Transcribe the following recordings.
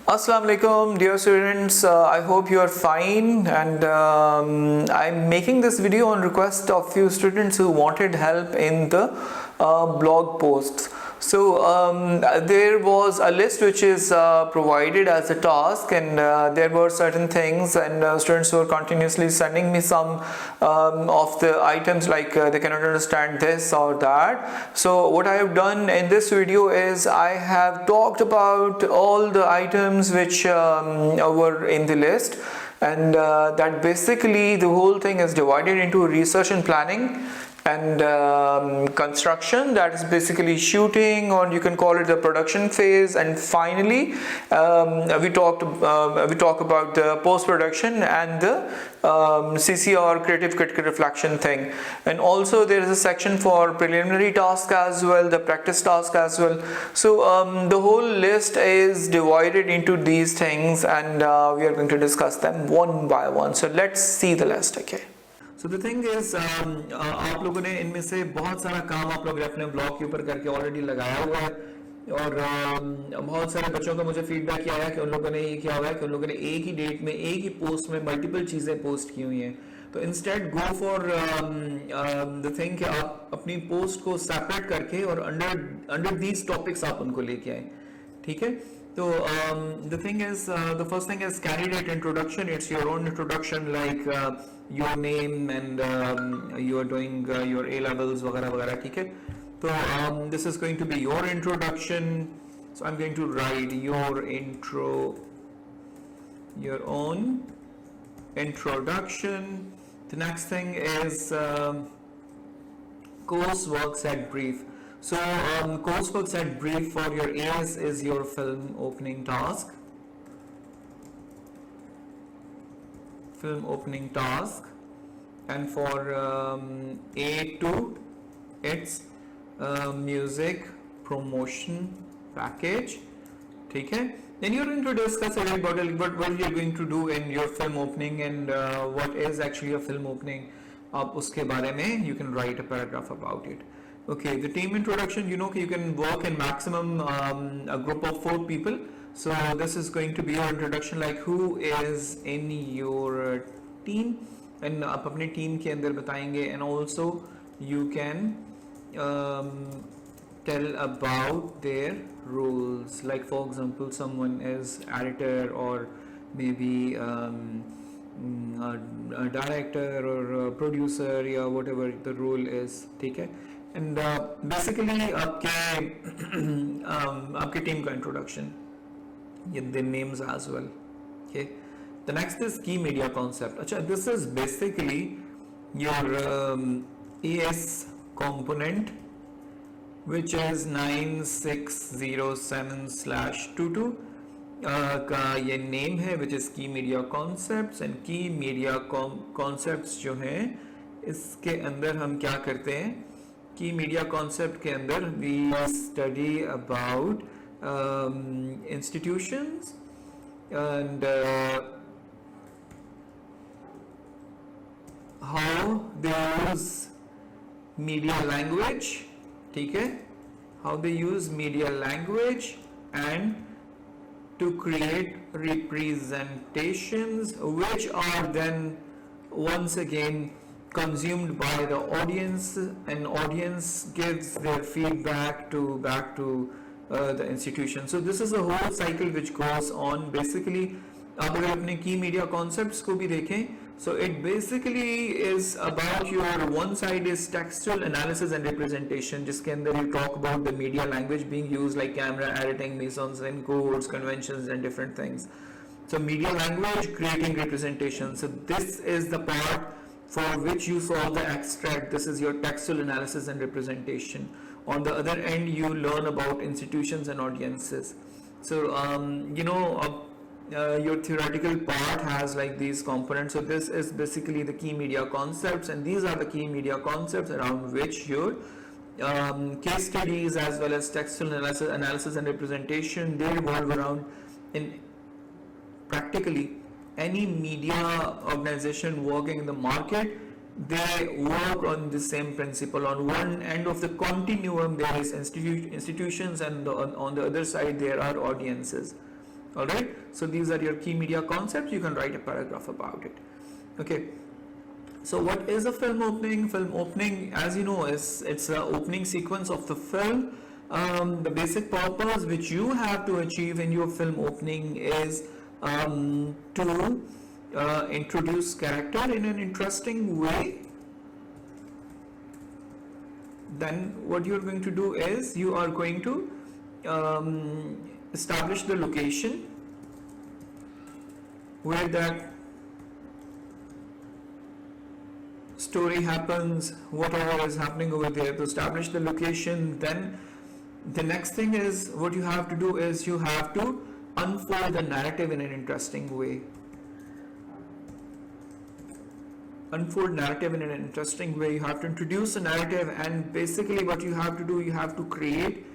Assalamu alaikum, dear students. I hope you are fine, and I'm making this video on request of few students who wanted help in the blog posts. So there was a list which is provided as a task, and there were certain things, and students were continuously sending me some of the items, like they cannot understand this or that. So what I have done in this video is I have talked about all the items which were in the list, and that basically the whole thing is divided into research and planning and construction, that is basically shooting, or you can call it the production phase, and finally we talk about the post-production and the CCR, creative critical reflection thing. And also there is a section for preliminary task as well, the practice task as well. So the whole list is divided into these things, and we are going to discuss them one by one. So let's see the list. Okay, so the thing is, आप लोगों ने इनमें से बहुत सारा काम आप लोग अपने ब्लॉग के ऊपर करके ऑलरेडी लगाया हुआ है, और बहुत सारे बच्चों का मुझे फीडबैक आया कि उन लोगों ने ये किया हुआ है कि उन लोगों ने एक ही डेट में एक ही पोस्ट में मल्टीपल चीज़ें पोस्ट की हुई हैं. तो instead go for the thing कि आप अपनी पोस्ट को सेपरेट करके और अंडर दीज टॉपिक्स आप उनको लेके आए. ठीक है. So the thing is, the first thing is candidate introduction. It's your own introduction, like your name, and you are doing your A levels वगैरह वगैरह. ठीक है. So this is going to be your introduction. So I'm going to write your intro, your own introduction. The next thing is course work set brief. So coursework set brief for your A's is your film opening task. Film opening task. And for A2, it's music promotion package. Okay. Then you're going to discuss about what you're going to do in your film opening, and what is actually a film opening. आप उसके बारे में you can write a paragraph about it. Okay, the team introduction, you know you can work in maximum a group of 4 people. So this is going to be your introduction, like who is in your team, and आप अपने team के अंदर बताएंगे. And also you can tell about their roles, like for example someone is editor, or maybe a director or a producer, या whatever the role is. ठीक है. And basically आपके team का introduction, the names as well. Okay. The next is key media concept. अच्छा, this is basically your ES component, which is 9607/22 का ये name है, which is key media concepts. And key media concepts जो हैं, इसके अंदर हम क्या करते हैं? Key media concept के अंदर we study about institutions and how they use media language. ठीक है. How they use media language and to create representations, which are then once again consumed by the audience, and audience gives their feedback back to the institution. So this is a whole cycle which goes on. Basically आप अगर अपने key media concepts को भी देखें, so it basically is about your one side is textual analysis and representation, जिसके अंदर you talk about the media language being used, like camera, editing, mise-en-scène, codes, conventions and different things. So media language, creating representation. So this is the part for which you solve the extract. This is your textual analysis and representation. On the other end, you learn about institutions and audiences. So your theoretical part has like these components. So this is basically the key media concepts, and these are the key media concepts around which your case studies as well as textual analysis and representation, they revolve around. In practically any media organization working in the market, they work on the same principle. On one end of the continuum there is institutions, and on the other side there are audiences. All right, so these are your key media concepts. You can write a paragraph about it. Okay, so what is a film opening? Film opening, as you know, is it's the opening sequence of the film. The basic purpose which you have to achieve in your film opening is to introduce character in an interesting way. Then what you are going to do is you are going to establish the location where that story happens, whatever is happening over there, to establish the location. Then the next thing is what you have to do is you have to unfold the narrative in an interesting way. Unfold narrative in an interesting way. You have to introduce a narrative, and basically what you have to do, you have to create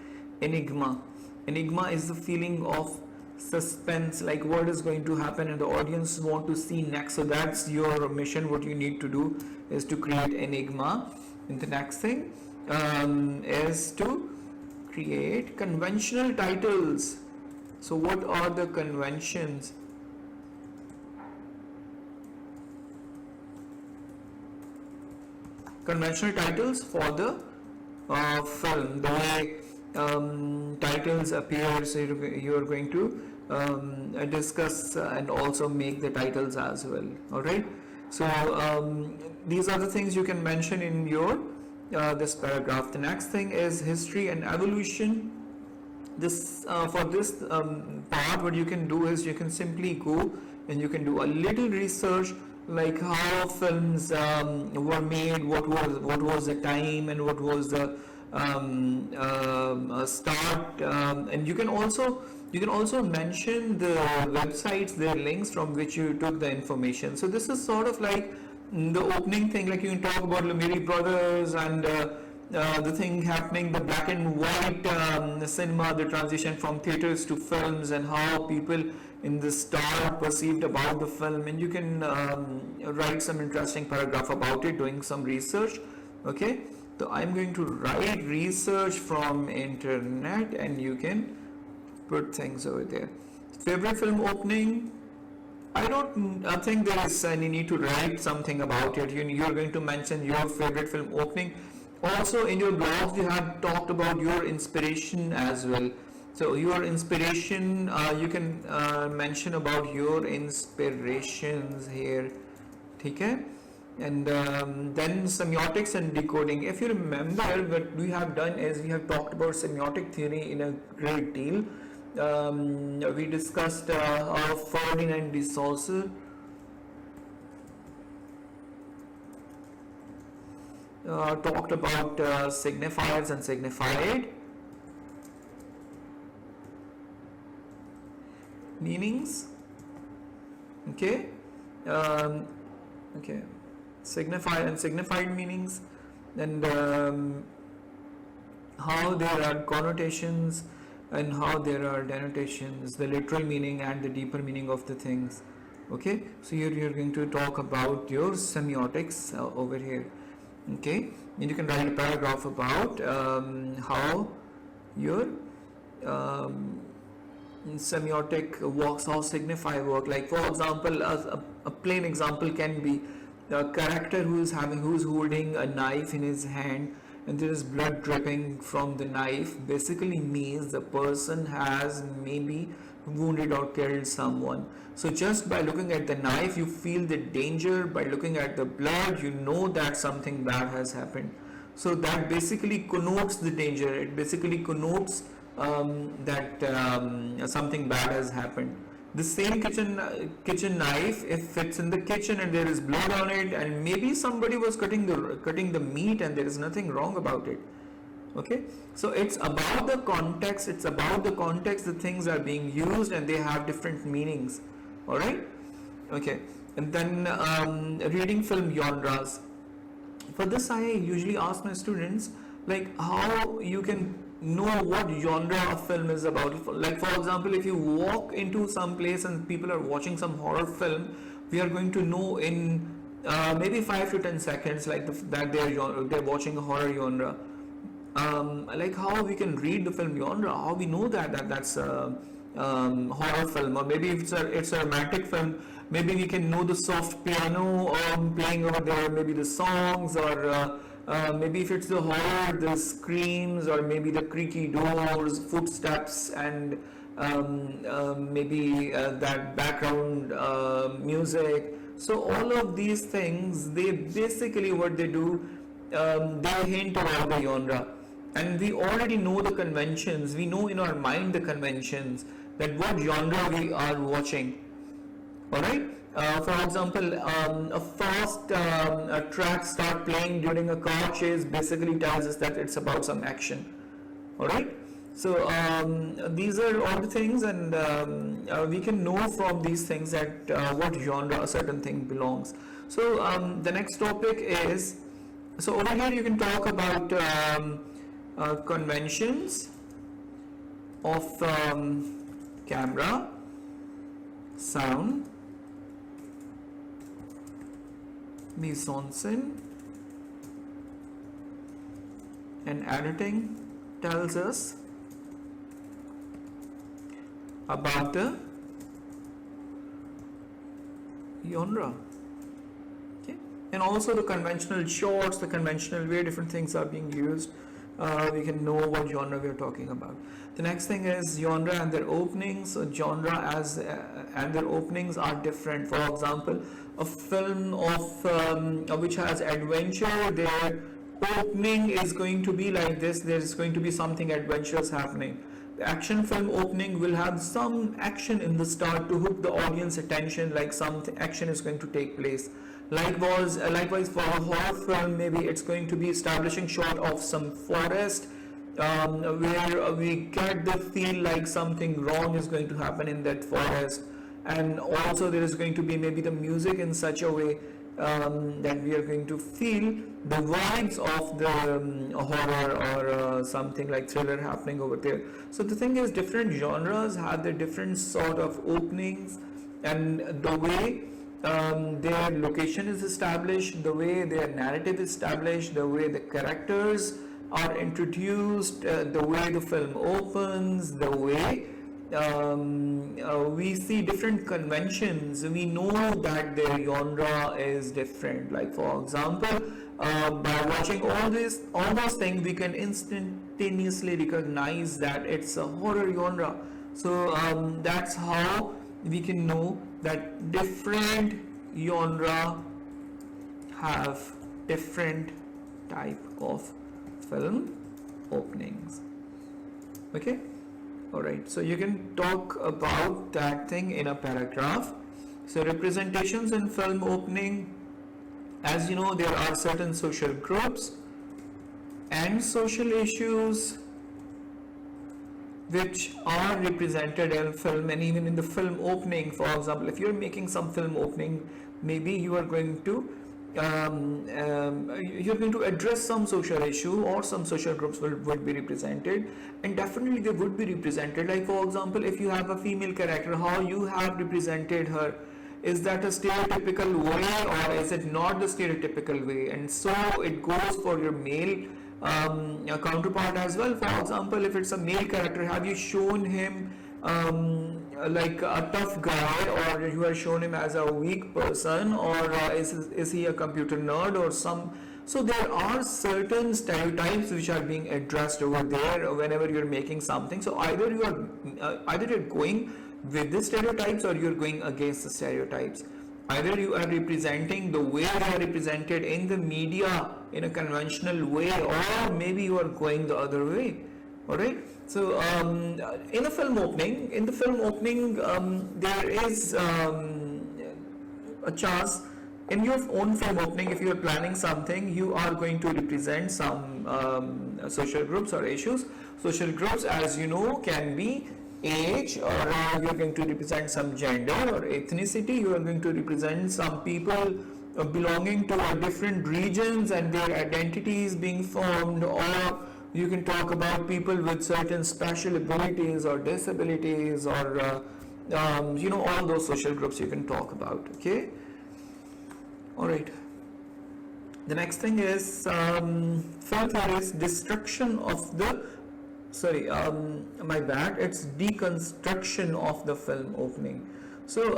enigma. Enigma is the feeling of suspense, like what is going to happen and the audience want to see next. So that's your mission. What you need to do is to create enigma. And the next thing is to create conventional titles. So what are the conventions? Conventional titles for the film, the way titles appear. So you are going to discuss and also make the titles as well. All right, so these are the things you can mention in your this paragraph. The next thing is history and evolution. This for this part, what you can do is you can simply go and you can do a little research, like how films were made, what was the time, and what was the start, and you can also mention the websites, their links from which you took the information. So this is sort of like the opening thing, like you can talk about Lumiere brothers and the thing happening, the black and white cinema, the transition from theaters to films, and how people in the start perceived about the film. And you can write some interesting paragraph about it, doing some research. Okay, so I'm going to write research from internet, and you can put things over there. Favorite film opening, I think there is any need to write something about it. You're going to mention your favorite film opening. Also in your blogs you have talked about your inspiration as well. So your inspiration, you can mention about your inspirations here. Okay? And then semiotics and decoding. If you remember, what we have done is we have talked about semiotic theory in a great deal. We discussed how Ferdinand de Saussure talked about signifiers and signified meanings. Okay, okay, signified and signified meanings, and how there are connotations and how there are denotations, the literal meaning and the deeper meaning of the things. Okay, so you're going to talk about your semiotics over here. Okay, and you can write a paragraph about how your semiotic works, how signify work. Like for example, a plain example can be a character who's holding a knife in his hand, and there is blood dripping from the knife. Basically means the person has maybe wounded or killed someone. So just by looking at the knife you feel the danger. By looking at the blood you know that something bad has happened. So that basically connotes the danger. It basically connotes that something bad has happened. The same kitchen knife, if it's in the kitchen and there is blood on it, and maybe somebody was cutting the meat and there is nothing wrong about it. Okay, so it's about the context. The things are being used and they have different meanings. All right. Okay, and then reading film genres. For this I usually ask my students, like, how you can know what genre of film is about. Like for example, if you walk into some place and people are watching some horror film, we are going to know in maybe 5 to 10 seconds, like that they're watching a horror genre. Like how we can read the film genre, how we know that's horror film, or maybe if it's a romantic film, maybe we can know the soft piano playing over there, maybe the songs, or maybe if it's the horror, the screams, or maybe the creaky doors, footsteps, and maybe that background music. So all of these things, they basically what they do, they hint about the genre, and we already know the conventions. We know in our mind the conventions, that what genre we are watching. All right. For example, a fast track start playing during a car chase basically tells us that it's about some action. All right. So these are all the things, and we can know from these things that what genre a certain thing belongs. So the next topic is, so over here you can talk about conventions of camera, sound, mise-en-scène, and editing tells us about the genre. Okay. And also the conventional shots, the conventional way different things are being used, we can know what genre we are talking about. The next thing is genre and their openings. So genre and their openings are different. For example, a film of which has adventure, their opening is going to be like this. There is going to be something adventurous happening. The action film opening will have some action in the start to hook the audience attention, like some action is going to take place. Likewise for a horror film, maybe it's going to be establishing shot of some forest, where we get the feel like something wrong is going to happen in that forest, and also there is going to be maybe the music in such a way that we are going to feel the vibes of the horror or something like thriller happening over there. So the thing is, different genres have their different sort of openings, and the way their location is established, the way their narrative is established, the way the characters are introduced, the way the film opens, the way we see different conventions, we know that their genre is different. Like for example, by watching all those things, we can instantaneously recognize that it's a horror genre. So that's how we can know that different genre have different type of film openings. Okay. Alright, so you can talk about that thing in a paragraph. So representations in film opening, as you know, there are certain social groups and social issues which are represented in film, and even in the film opening. For example, if you're making some film opening, maybe you are going to you're going to address some social issue, or some social groups would be represented, and definitely they would be represented. Like for example, if you have a female character, how you have represented her, is that a stereotypical way or is it not the stereotypical way? And so it goes for your male counterpart as well. For example, if it's a male character, have you shown him like a tough guy, or you have shown him as a weak person, or is he a computer nerd or some? So there are certain stereotypes which are being addressed over there whenever you're making something. So either you're going with the stereotypes, or you're going against the stereotypes. Either you are representing the way they are represented in the media in a conventional way, or maybe you are going the other way. Alright, so in the film opening, there is a chance in your own film opening. If you are planning something, you are going to represent some social groups or issues. Social groups, as you know, can be age, or you are going to represent some gender or ethnicity. You are going to represent some people belonging to different regions and their identities being formed, or you can talk about people with certain special abilities or disabilities, or you know, all those social groups you can talk about. Okay. All right. The next thing is film theory is destruction of the sorry, my bad, it's deconstruction of the film opening. So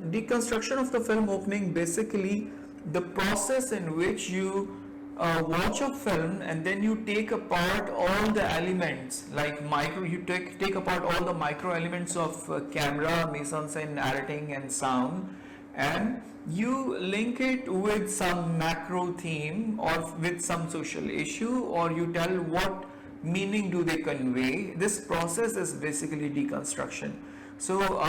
deconstruction of the film opening, basically the process in which you watch a film and then you take apart all the elements, like micro, you take apart all the micro elements of camera, mise-en-scène, narrating and sound, and you link it with some macro theme or with some social issue, or you tell what meaning do they convey. This process is basically deconstruction. So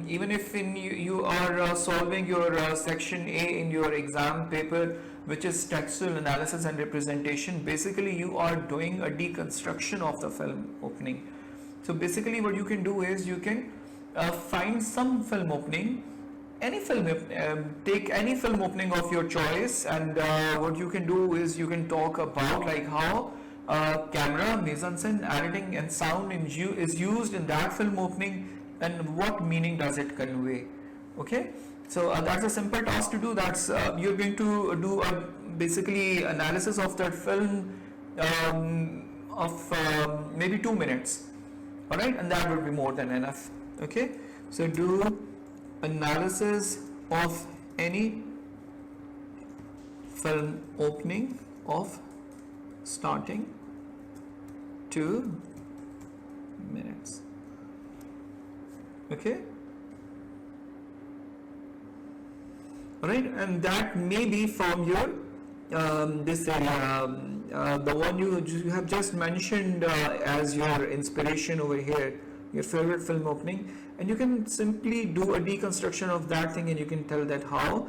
even if you are solving your section A in your exam paper, which is textual analysis and representation, basically you are doing a deconstruction of the film opening. So basically what you can do is you can find some film opening, any film, take any film opening of your choice, and what you can do is you can talk about like how camera, mise-en-scène, editing and sound is used in that film opening, and what meaning does it convey. Okay, so that's a simple task to do. That's you're going to do a basically analysis of that film of maybe 2 minutes. All right, and that would be more than enough. Okay, so do analysis of any film opening of starting 2 minutes. Okay, all right, and that may be from your this the one you have just mentioned as your inspiration over here, your favorite film opening, and you can simply do a deconstruction of that thing and you can tell that how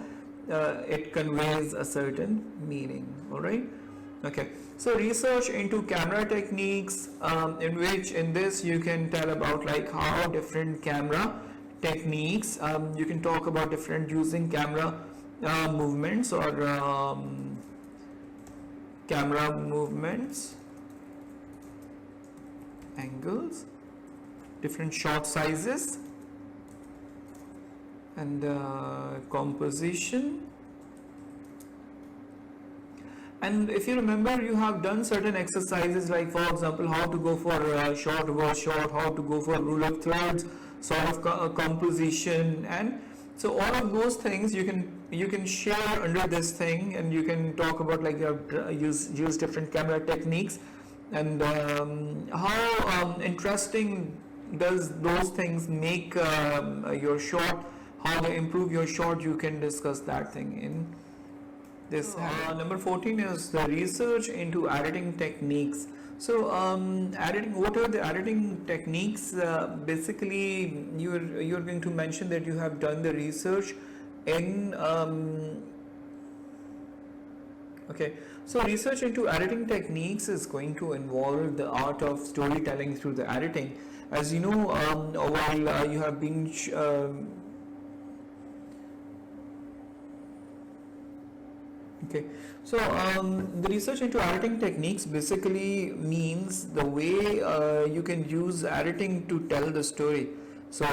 it conveys a certain meaning. All right, okay, so research into camera techniques, in which in this you can tell about like how different camera techniques, you can talk about different using camera movements or camera movements, angles, different shot sizes and composition. And if you remember, you have done certain exercises like, for example, how to go for short versus short, how to go for rule of thirds, sort of composition, and so all of those things you can share under this thing, and you can talk about like use different camera techniques, and how interesting does those things make your shot, how they improve your shot. You can discuss that thing in this. Number 14 is the research into editing techniques. So editing, what are the editing techniques? Basically you're going to mention that you have done the research in okay, so research into editing techniques is going to involve the art of storytelling through the editing. As you know, while you have been okay, so the research into editing techniques basically means the way you can use editing to tell the story. So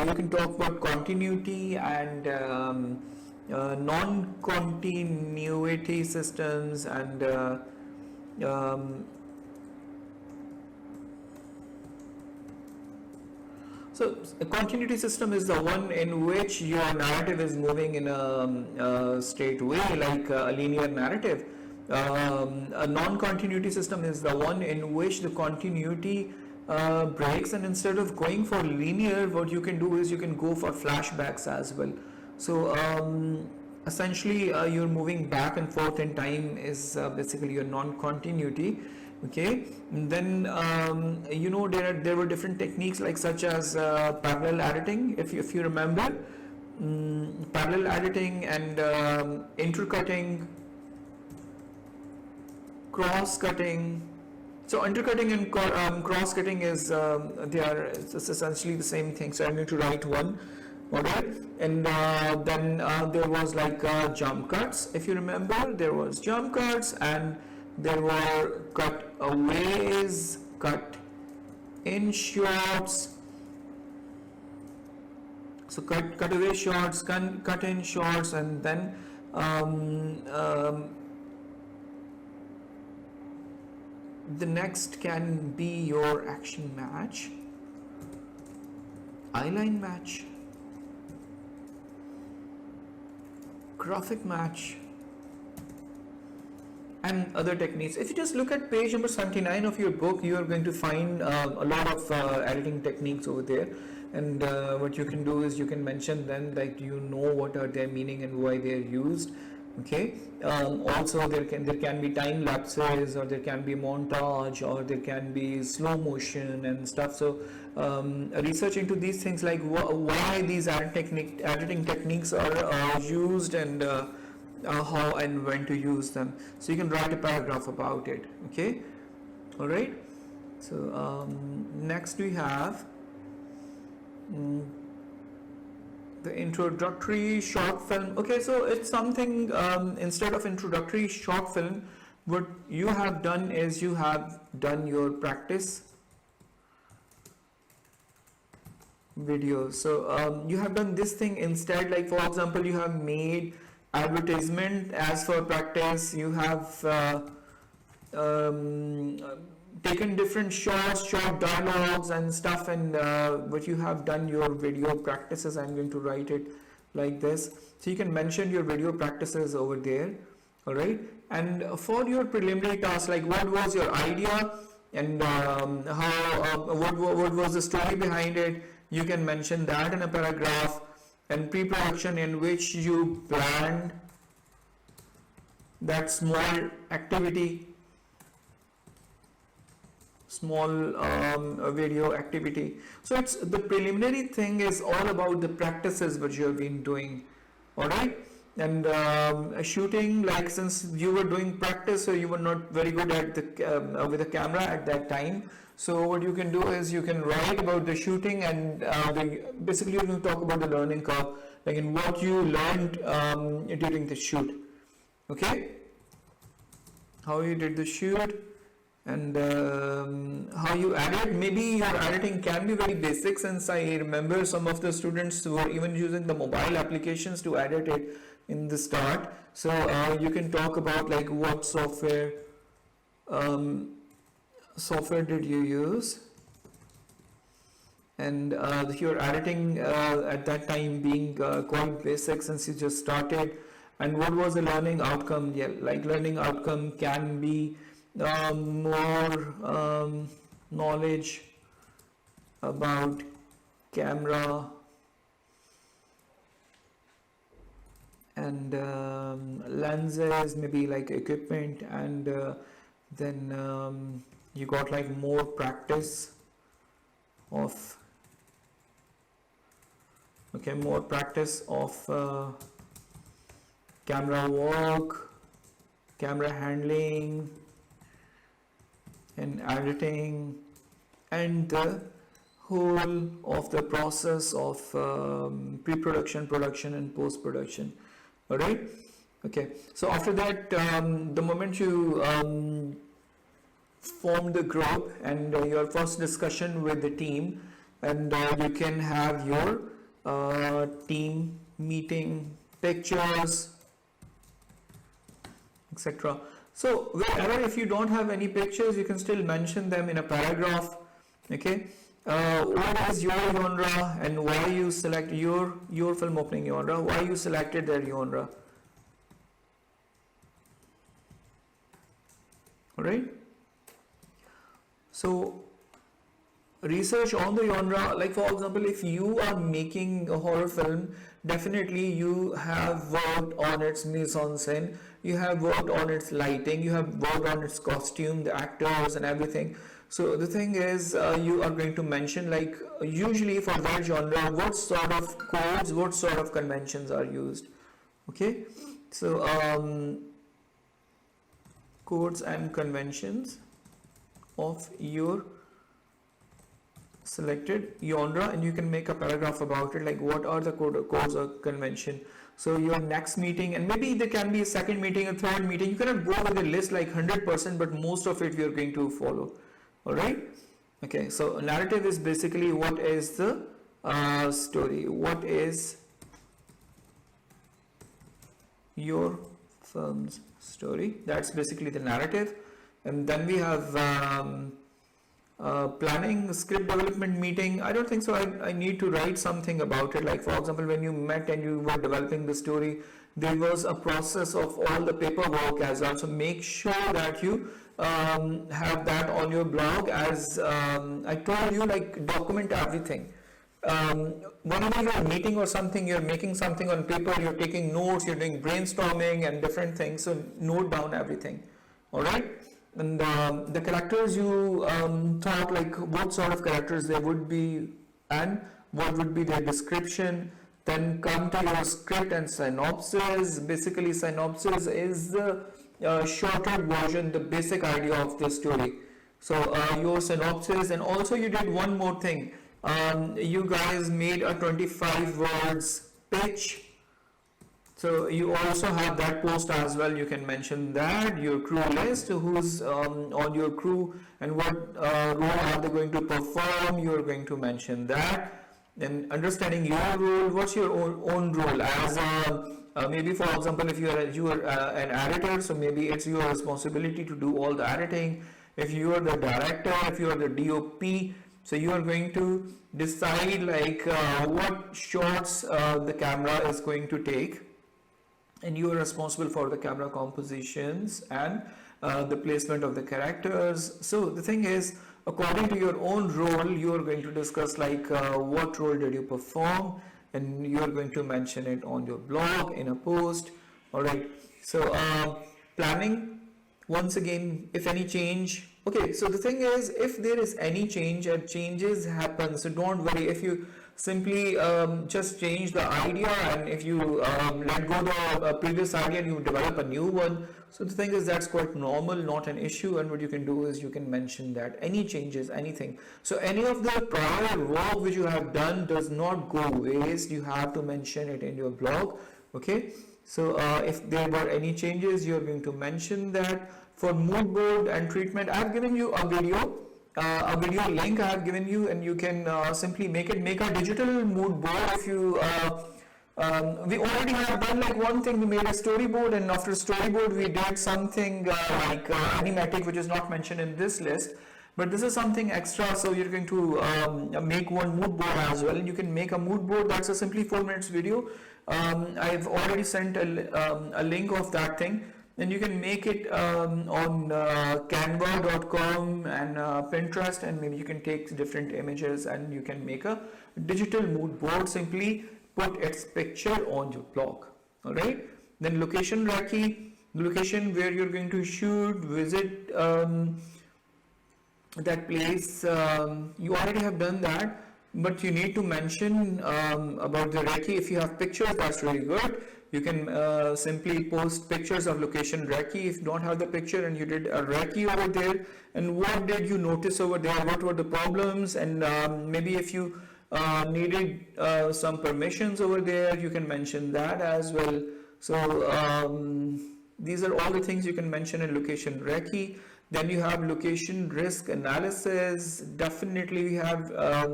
you can talk about continuity and non-continuity systems, and so a continuity system is the one in which your narrative is moving in a straight way, like a linear narrative. A non-continuity system is the one in which the continuity breaks, and instead of going for linear, what you can do is you can go for flashbacks as well. So essentially you're moving back and forth in time is basically your non-continuity. Okay, and then you know, there were different techniques like such as parallel editing, if you remember, parallel editing and intercutting, cross-cutting. So intercutting and cross-cutting is it's essentially the same thing. So I'm going to write one. Alright, and then there was like jump cuts. If you remember, there was jump cuts, and there were cutaways, cut in shots. So cutaway shots, cut in shots, and The next can be your action match, eyeline match, graphic match, and other techniques. If you just look at page number 79 of your book, you are going to find a lot of editing techniques over there. And what you can do is you can mention then, like, you know what are their meaning and why they are used. Okay. Also there can be time lapses, or there can be montage, or there can be slow motion and stuff. So research into these things, like why these editing techniques are used, and how and when to use them. So you can write a paragraph about it. Okay. All right. So next we have the introductory short film. Okay, so it's something, instead of introductory short film, what you have done is you have done your practice videos. So you have done this thing instead, like for example, you have made advertisement as for practice. You have taken different shots, short dialogues and stuff, and what you have done your video practices. I'm going to write it like this, so you can mention your video practices over there. All right. And for your preliminary task, like what was your idea, and what was the story behind it, you can mention that in a paragraph. And pre-production, in which you planned that small activity, small video activity. So it's the preliminary thing is all about the practices which you have been doing. All right. And shooting, like since you were doing practice, so you were not very good at the with the camera at that time. So what you can do is you can write about the shooting, and basically you can talk about the learning curve, like in what you learned during the shoot. Okay, how you did the shoot, and how you edit. Maybe your editing can be very basic, since I remember some of the students who were even using the mobile applications to edit it in the start. So you can talk about like what software did you use, and your editing at that time being quite basic since you just started. And what was the learning outcome? Yeah, like learning outcome can be more knowledge about camera and lenses, maybe like equipment, and then you got like more practice of camera work, camera handling and editing, and the whole of the process of pre-production, production and post-production. All right. Okay, so after that, the moment you form the group and your first discussion with the team, and you can have your team meeting pictures, etc. So wherever, if you don't have any pictures, you can still mention them in a paragraph. Okay, what is your genre and why you select your film opening genre, why you selected that genre. All right. So research on the genre, like for example, if you are making a horror film, definitely you have worked on its mise en scène, you have worked on its lighting, you have worked on its costume, the actors and everything. So the thing is, you are going to mention, like usually for that genre, what sort of codes, what sort of conventions are used. Okay, so codes and conventions of your selected genre, and you can make a paragraph about it, like what are the codes or convention. So your next meeting, and maybe there can be a second meeting, a third meeting, you cannot go with a list like 100%, but most of it we are going to follow. All right. Okay, so narrative is basically what is the story, what is your film's story, that's basically the narrative. And then we have planning script development meeting. I don't think so. I need to write something about it. Like for example, when you met and you were developing the story, there was a process of all the paperwork as well. So make sure that you have that on your blog. As I told you, like document everything. Whenever you're meeting or something, you're making something on paper, you're taking notes, you're doing brainstorming and different things. So note down everything. All right. And the characters you thought, like what sort of characters there would be and what would be their description. Then come to your script and synopsis. Basically, synopsis is the shorter version, the basic idea of the story. So your synopsis, and also you did one more thing. You guys made a 25 words pitch. So you also have that post as well. You can mention that, your crew list, who's on your crew and what role are they going to perform. You're going to mention that. Then understanding your role, what's your own role as maybe for example, if you are an editor, so maybe it's your responsibility to do all the editing. If you are the director, if you are the DOP, so you are going to decide like what shots the camera is going to take, and you are responsible for the camera compositions and the placement of the characters. So the thing is, according to your own role, you are going to discuss like what role did you perform, and you are going to mention it on your blog in a post. All right. So planning, once again, if any change. Okay, so the thing is, if there is any change and changes happen, so don't worry if you simply just change the idea, and if you let go the previous idea and you develop a new one. So the thing is, that's quite normal, not an issue. And what you can do is you can mention that any changes, anything. So any of the prior work which you have done does not go waste. You have to mention it in your blog. Okay. So if there were any changes, you're going to mention that. For mood board and treatment, I have given you a video link I have given you, and you can simply make a digital mood board. If you we already have done like one thing, we made a storyboard, and after storyboard we did something like animatic, which is not mentioned in this list, but this is something extra. So you're going to make one mood board as well, and you can make a mood board. That's a simply 4 minutes video. I've already sent a link of that thing, and you can make it on canva.com and Pinterest, and maybe you can take different images and you can make a digital mood board. Simply put its picture on your blog. All right. Then location recce, location where you're going to shoot, visit that place. You already have done that, but you need to mention about the recce. If you have pictures, that's really good. You can simply post pictures of location recce. If you don't have the picture and you did a recce over there, and what did you notice over there, what were the problems, and maybe if you needed some permissions over there, you can mention that as well. So these are all the things you can mention in location recce. Then you have location risk analysis. Definitely we have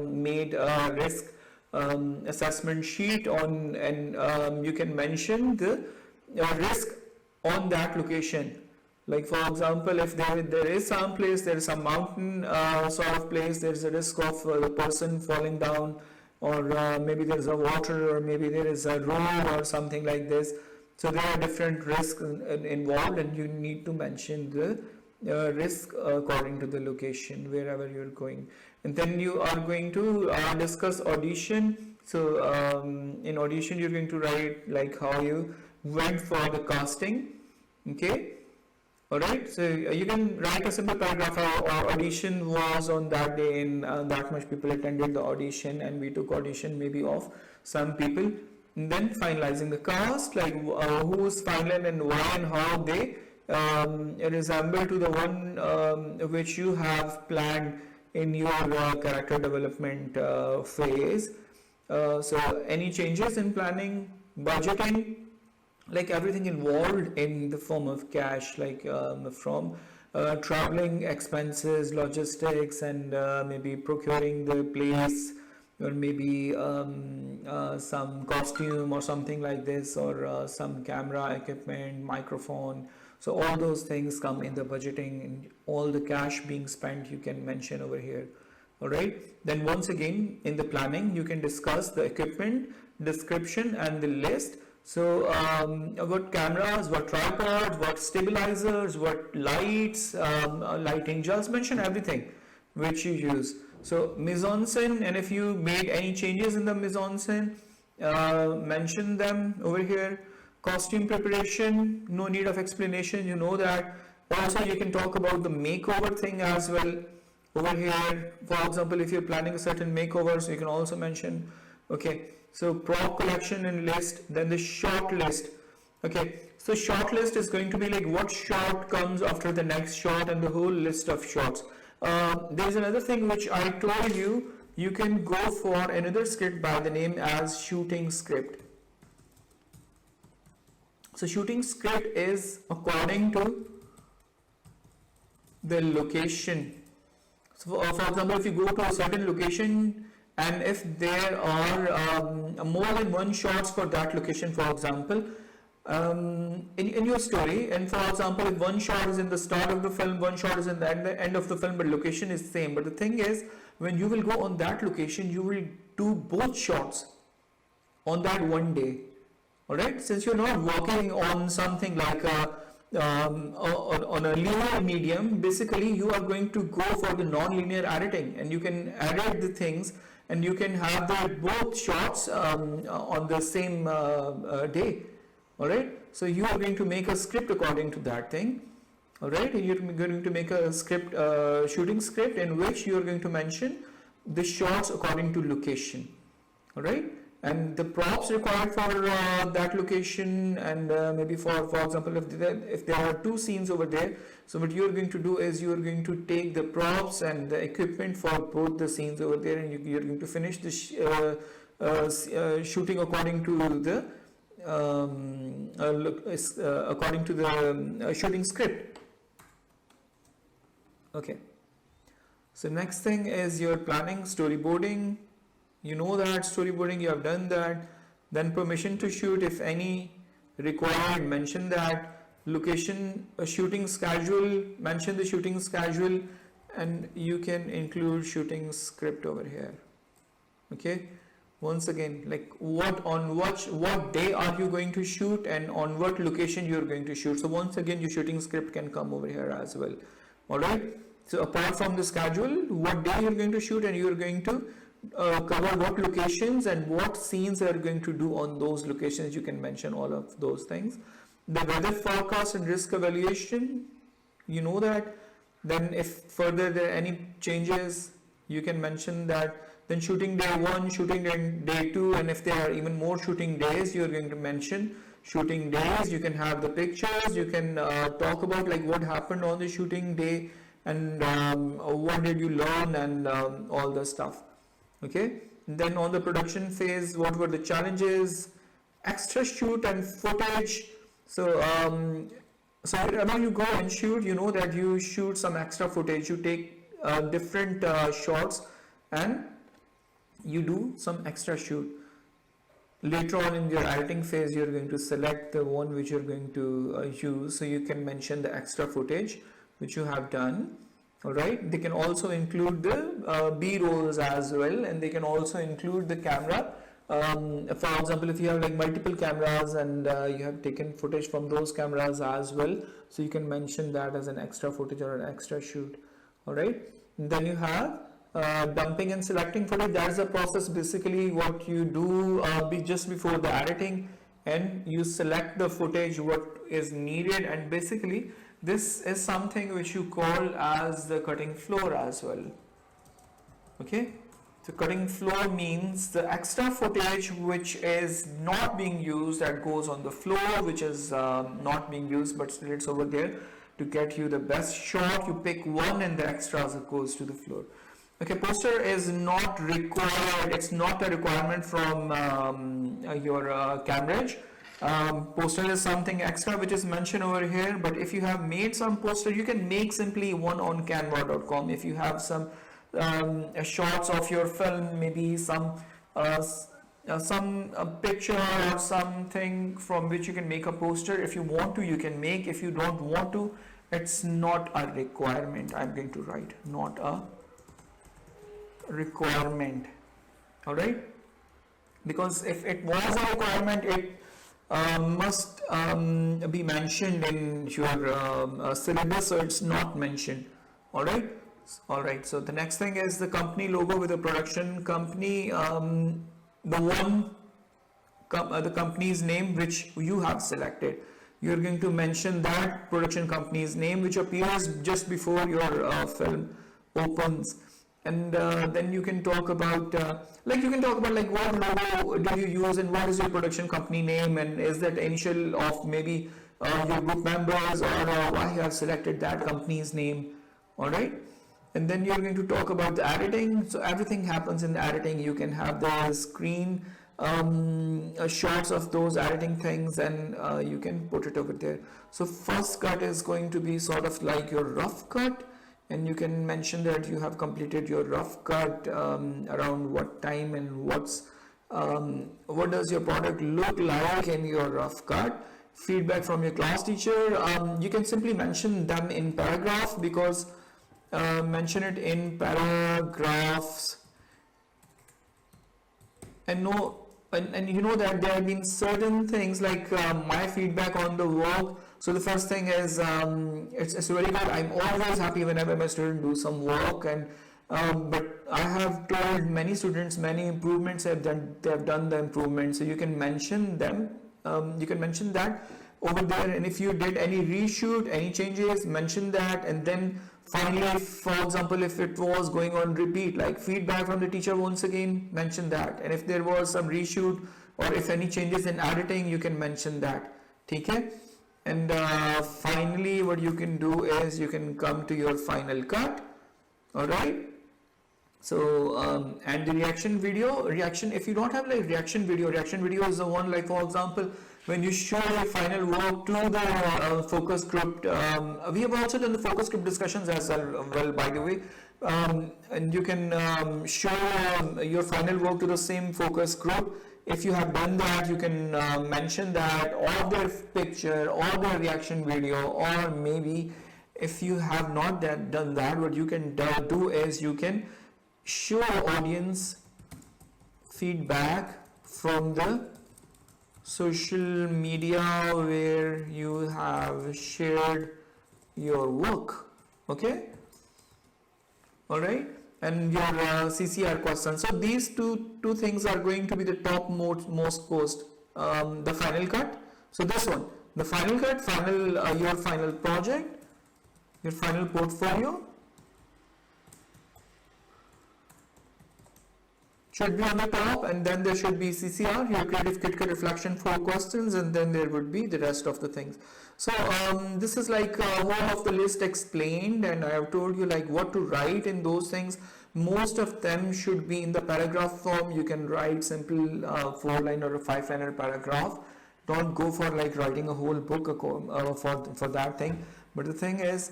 made a risk assessment sheet on, and you can mention the risk on that location. Like for example, if there is some place, there is some mountain sort of place, there is a risk of the person falling down, or maybe there is a water, or maybe there is a road or something like this. So there are different risks involved, and you need to mention the risk according to the location wherever you're going. And then you are going to discuss audition. So in audition you're going to write like how you went for the casting. Okay. All right. So you can write a simple paragraph. Our audition was on that day, and that much people attended the audition, and we took audition maybe of some people. And then finalizing the cast, like who's final and why and how they resemble to the one which you have planned in your character development phase. So any changes in planning, budgeting, like everything involved in the form of cash, like from traveling expenses, logistics, and maybe procuring the place, or maybe some costume or something like this, or some camera equipment, microphone. So all those things come in the budgeting, and all the cash being spent you can mention over here. All right, then once again in the planning you can discuss the equipment, description and the list. So what cameras, what tripods, what stabilizers, what lights, lighting, just mention everything which you use. So mise-en-scène, and if you made any changes in the mise-en-scène, mention them over here. Costume preparation, no need of explanation, you know that. Also you can talk about the makeover thing as well over here. For example, if you're planning a certain makeover, so you can also mention. Okay, so prop collection and list, then the shot list. Okay, so shot list is going to be like what shot comes after the next shot and the whole list of shots. There's another thing which I told you, you can go for another script by the name as shooting script. So shooting script is according to the location. So for example, if you go to a certain location and if there are more than one shots for that location, for example, in your story, and for example if one shot is in the start of the film, one shot is in the end of the film, but location is same. But the thing is, when you will go on that location, you will do both shots on that one day. Alright, since you're not working on something like on a linear medium, basically you are going to go for the non-linear editing, and you can edit the things and you can have the both shots on the same day. Alright, so you are going to make a script according to that thing. Alright, you're going to make a script, shooting script, in which you are going to mention the shots according to location. Alright, and the props required for that location, and maybe for example if there are two scenes over there, so what you are going to do is you are going to take the props and the equipment for both the scenes over there, and you are going to finish the shooting according to the shooting script. Okay, so next thing is your planning, storyboarding. You know that storyboarding, you have done that. Then permission to shoot, if any required, mention that. Location, shooting schedule, mention the shooting schedule, and you can include shooting script over here. Okay, once again, like what day are you going to shoot and on what location you are going to shoot. So once again your shooting script can come over here as well. All right, so apart from the schedule, what day you're going to shoot, and you're going to cover what locations and what scenes are going to do on those locations, you can mention all of those things. The weather forecast and risk evaluation, you know that. Then if further there are any changes, you can mention that. Then shooting day 1, shooting day 2, and if there are even more shooting days, you're going to mention shooting days. You can have the pictures, you can talk about like what happened on the shooting day, and what did you learn, and all the stuff. Okay, then on the production phase, what were the challenges, extra shoot and footage. So so when you go and shoot, you know that you shoot some extra footage, you take different shots and you do some extra shoot. Later on in your editing phase, you're going to select the one which you're going to use, so you can mention the extra footage which you have done. Alright, they can also include the B-rolls as well, and they can also include the camera. For example, if you have like multiple cameras and you have taken footage from those cameras as well, so you can mention that as an extra footage or an extra shoot. Alright, then you have dumping and selecting footage. That is the process, basically what you do just before the editing, and you select the footage what is needed, and basically this is something which you call as the cutting floor as well. Okay, so cutting floor means the extra footage which is not being used, that goes on the floor, which is not being used but still it's over there to get you the best shot. You pick one and the extras goes to the floor. Okay, poster is not required, it's not a requirement from your Cambridge. Poster is something extra which is mentioned over here, but if you have made some poster, you can make simply one on canva.com. If you have some shots of your film, maybe some some picture or something from which you can make a poster. If you want to, you can make. If you don't want to, it's not a requirement. I'm going to write not a requirement. All right, because if it was a requirement, it must be mentioned in your syllabus, so it's not mentioned. All right. All right, so the next thing is the company logo with a production company, the company's name which you have selected. You're going to mention that production company's name which appears just before your film opens. And then you can talk about like what logo do you use and what is your production company name, and is that initial of maybe your group members, or why you have selected that company's name. All right. And then you're going to talk about the editing. So everything happens in the editing. You can have the screen shots of those editing things, and you can put it over there. So first cut is going to be sort of like your rough cut, and you can mention that you have completed your rough cut around what time, and what does your product look like in your rough cut. Feedback from your class teacher, you can simply mention them in paragraph, because mention it in paragraphs, and you know that there have been certain things like my feedback on the work. So the first thing is it's very good. I'm always happy whenever my students do some work, and but I have told many students many improvements they have done the improvements, so you can mention them. You can mention that over there, and if you did any reshoot, any changes, mention that. And then finally, for example, if it was going on repeat, like feedback from the teacher, once again mention that. And if there was some reshoot, or if any changes in editing, you can mention that. Okay. And finally, what you can do is you can come to your final cut. All right. So and the reaction video, if you don't have like reaction video is the one, like for example, when you show your final work to the focus group. We have also done the focus group discussions as well, by the way. And you can show your final work to the same focus group. If you have done that, you can mention that, or their picture, or their reaction video, or maybe if you have not done that, what you can do is you can show audience feedback from the social media where you have shared your work. Okay. All right. And your CCR questions. So these two things are going to be the top most post. The final cut. So this one, the final cut, your final project, your final portfolio should be on the top, and then there should be CCR, your creative KitKat reflection 4 questions, and then there would be the rest of the things. So this is like whole of the list explained, and I have told you like what to write in those things. Most of them should be in the paragraph form. You can write simple 4-line or a 5-liner paragraph. Don't go for like writing a whole book for that thing. But the thing is,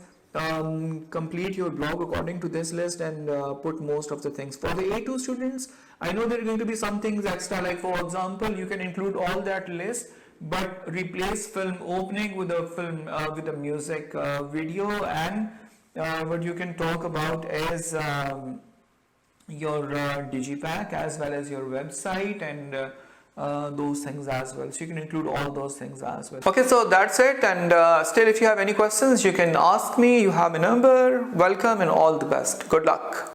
complete your blog according to this list, and put most of the things. For the A2 students, I know there are going to be some things extra, like for example, you can include all that list, but replace film opening with a film with a music video, and what you can talk about is your digipack as well as your website, and those things as well. So you can include all those things as well. Okay, so that's it. And still, if you have any questions, you can ask me. You have a number. Welcome and all the best. Good luck.